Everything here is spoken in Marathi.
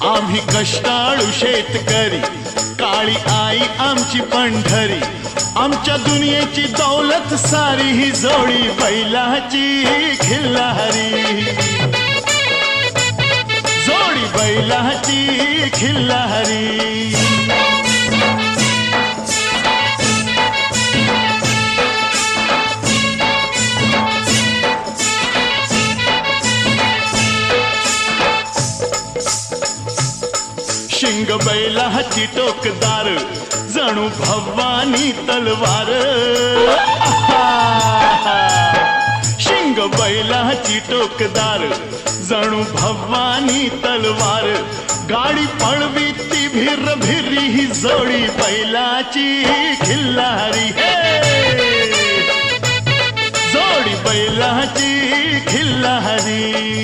आम्ही कष्टाळू शेतकरी, काळी आई आमची पंढरी, आमच्या दुनियेची दौलत सारी ही जोडी बैलाची खिल्लारी, जोडी बैलाची खिल्लारी। शिंग बैलाची टोकदार, जणू भवानी तलवार। शिंग बैलाची टोकदार, जणू भवानी तलवार, गाडी पळवी ती भिर भिरी ही जोडी बैलाची खिल्लारी, जोडी बैलाची खिल्लारी।